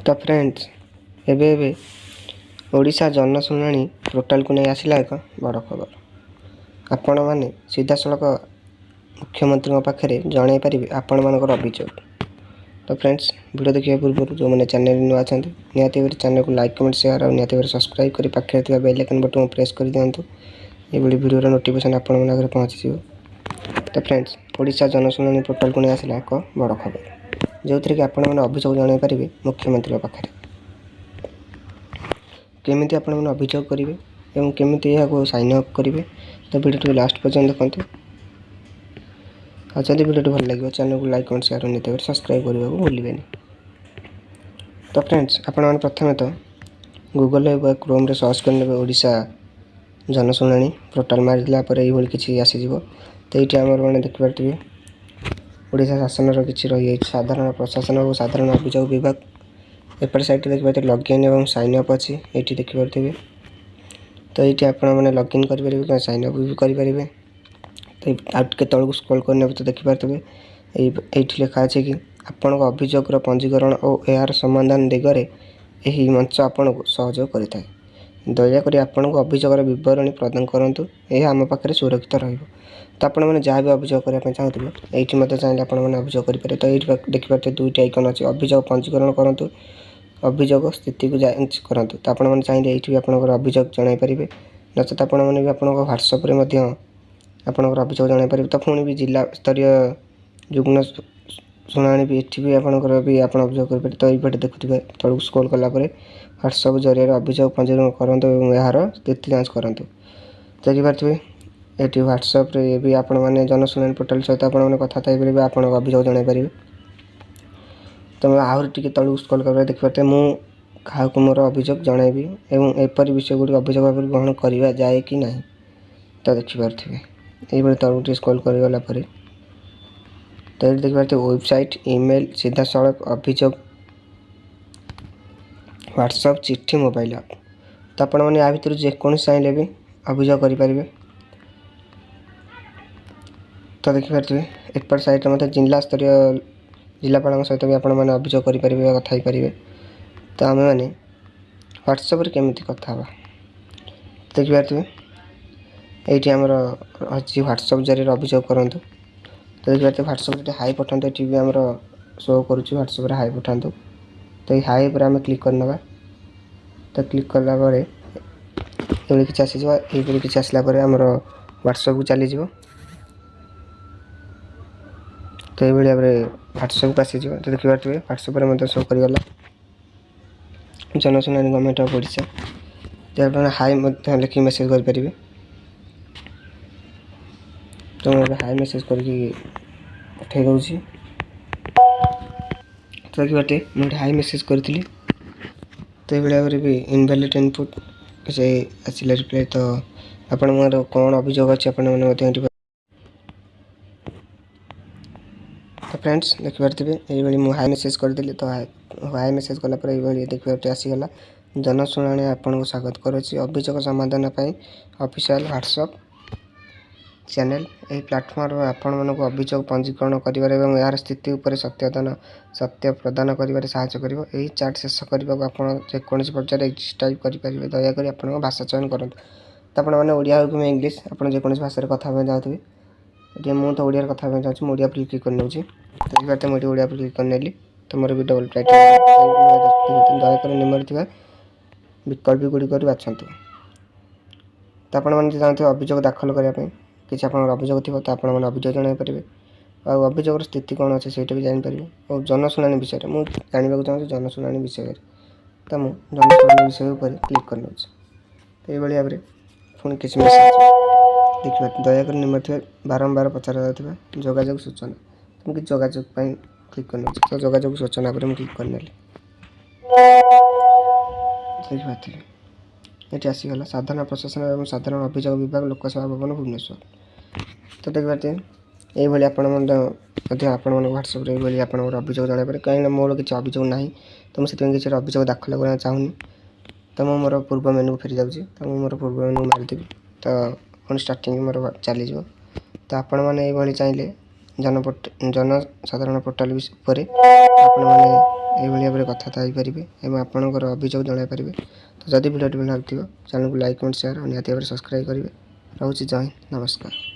तो फ्रेंड्स एबे एबे ओडिशा जनशुणाणी पोर्टाल को नहीं आसला एक बड़ खबर। आपण मैंने सीधा सड़क मुख्यमंत्री पाखे जन पारे आपण मान अभियोग। तो फ्रेंड्स वीडियो देखा पूर्व जो मैंने चैनल नुआ अच्छा निहती चैनल को लाइक कमेंट शेयर और निहती सब्सक्राइब कर पाखे बेल आइकन बटन प्रेस कर दिंतु। ये वीडियो नोटिफिकेशन आपण मन पहुँची। तो फ्रेंड्स ओडिशा जनशुणाणी पोर्टाल को नहीं आसला एक बड़ खबर जो थी कि आपण मैंने अभियोग जन पारे मुख्यमंत्री पाखे केमी आपण मैंने अभियोग करेंगे और केमी यह साइन अप करेंगे। तो वीडियो लास्ट पर्यटन देखते जब वीडियो भल लगे चैनल को लाइक कमेंट शेयर नहीं सब्सक्राइब करने को भूलें। तो फ्रेंड्स आपण प्रथम तो गूगल क्रोम सर्च कर ओडिशा जनशुणाणी पोर्टाल मारिला ये किसी आसीज। तो ये आम मैंने देखिपे ओडिशा शासन किसी रही साधारण प्रशासन और साधारण अभियोग विभाग एपट साइड देखिए लॉगिन और साइन अप अच्छी ये देखिपे। तो ये आपने लॉगिन करेंगे साइन अप भी करेंगे। तो आउटे तौक स्क्रॉल करने तो देखिपे ये लिखा है कि आपण अभियोग पंजीकरण और यार समाधान दिगरे यही मंच आपन को सहयोग करें। दयाकोरी आपण अभियोग बरणी प्रदान करूँ यह आम पाखे सुरक्षित रही। तो आपण मैंने जहाँ भी अभियोग करने चाहते ये चाहिए आपने अभियोग करेंगे। तो ये देखिए दुईट आइकन अच्छी अभियोग पंजीकरण करूँ अभियोग स्थिति को जांच करूँ। तो आपने चाहिए ये आप अभियोग जन पारे नचेत आपने भी आप ह्वाट्सअप आपंकर अभियोग जन पारे। तो पुणी भी जिला स्तरीय जुग्न शुणाणी भी ये भी आपंकर भी आप अभियोग करेंगे। तो ये देखुए तौक स्क्रॉल कलापर ह्वाट्सअप जरिए अभियोग पंजीकरण करूँ और यार स्थिति जांच करूँ। देखिपे ये ह्वाट्सअप भी आपण मैंने जनशुणाणी पोर्टाल सहित आपने कथा आप अभियोग जन पारे। तो मैं आहरी टी तौक स्क्रॉल कर देखिए मुझे क्या मोर अभियोग जनइबी और एपरी विषय गुड़ अभियोग भाव ग्रहण करवा जाए कि ना। तो देखिपे ये तौक स्क्रॉल करगला तो ये देखिए वेबसाइट ईमेल सीधा सड़क अभियोग ह्वाट्सअप चिट्ठी मोबाइल ऐप। तो आपण मैंने या भर जेको चाहले भी अभियोग करेंगे। तो देखिपे एपट साइट मतलब जिला स्तरीय जिलापाल सहित भी आप अभियोग करेंगे कथा पारे। तो आम मैंने ह्वाट्सअप केमी कथा देखिपे ये आमर अच्छी ह्वाट्सअप जरिए अभियोग करूँ। तो देखिए ह्वाट्सअप हाई पठातु ये भी आमर शो करुच्ची ह्वाट्सअप हाई पठातु। तो ये हाई पर आम क्लिक करना। तो क्लिक कलापर ये किसी आसीज ये किसी आसलापर आमर ह्वाट्सअप को चलीज। तो ये भाव ह्वाट्सअप को आसीज। तो देखिए ह्वाट्सअप मतलब शो करगला जनशुणाणी गवर्नमेंट ऑफ ओडिशा। तो आप हाई लिखिक मेसेज करेंगे। तो मैं हाई मेसेज करके पठे दूसरी। तो देखिए मुझे हाई मेसेज करी। तो ये भाव भी इनवैलिड इनपुट से आसला रिप्लाई। तो आपण मोर कौन अभियोग अच्छे आप। तो फ्रेंड्स देखिपे ये मुझे हाई मेसेज करदेली। तो हाई मेसेज कलापर ये देखिए आसीगला जनशुणाणी आपन को स्वागत करुच्ची अभियोग समाधान ऑफिशियल ह्वाट्सअप चैनल। यही प्लाटफर्म आपण मानक अभियोग पंजीकरण कर यार स्थिति उपर सत्य प्रदान कर साहाय्य कर। यही चार्ट शेष करने को आप जेकोसी पर्यायर एग्जिट टाइप करेंगे। दयाकोरी आप भाषा चयन करूँ। तो आपने ओडिया हो कि इंग्लिश आप जेकोसी भाषा कथा चाहते ये मुझे तो ओडिया कथा चाहिए ओडिया पर क्लिक करने। तो देखिए मुझे ओडिया पर क्लिक करने तो मोर भी डबल टाइटल दयाकोरी निम्न विकल्प गुड़िक बाछंतु। तो आपने चाहते अभियोग दाखल करने किसी आप अभियोग थी तो आप अभियोग जन पारे और अभियोग स्थिति कौन अच्छे से भी जापर। और जनशुणाणी विषय में मुझे जानवा चाहिए जनशुणाणी विषय। तो मुझे जनशुणाणी विषय पर क्लिक कर। तो ये भाव में पुणी किसी मेसेज देखिए दयाकोरी निम्न बारंबार पचार जाता जोगाजोग सूचना। तो मुझे जोगाजोग क्लिक करना। तो जोगाजोग सूचना पर क्लिक करने देखिए ये आसीगला साधारण प्रशासन और साधारण अभियोग विभाग लोकसेवा भवन भुवनेश्वर। तो देखिए ये आप ह्वाट्सअप ये आप अभियोग जन पारे कहीं मोर किसी अभियोग ना। तो मुझे किसी अभियोग दाखल करना चाहूनी। तो मुझे मोर पूर्व मेनू फेरी जाऊँगी। तो मुझे मोर पूर्व मेनू मारिदेवी। तो पुणी स्टार्टिंग मोर चलीज। तो आपण मैंने ये चाहिए जनसाधारण पोर्टाल पर ଏଇଭଳି ଭାବରେ କଥାବାର୍ତ୍ତା ହୋଇପାରିବେ ଏବଂ ଆପଣଙ୍କର ଅଭିଯୋଗ ଜଣାଇପାରିବେ। ତ ଯଦି ଭିଡ଼ିଓଟି ଭଲ ଲାଗୁଥିବ ଚ୍ୟାନେଲକୁ ଲାଇକ୍ କମେଣ୍ଟ ସେୟାର ଆଉ ନିହାତି ଭାବରେ ସବସ୍କ୍ରାଇବ୍ କରିବେ। ରହୁଛି ଜୟ ହିନ୍ଦ, ନମସ୍କାର।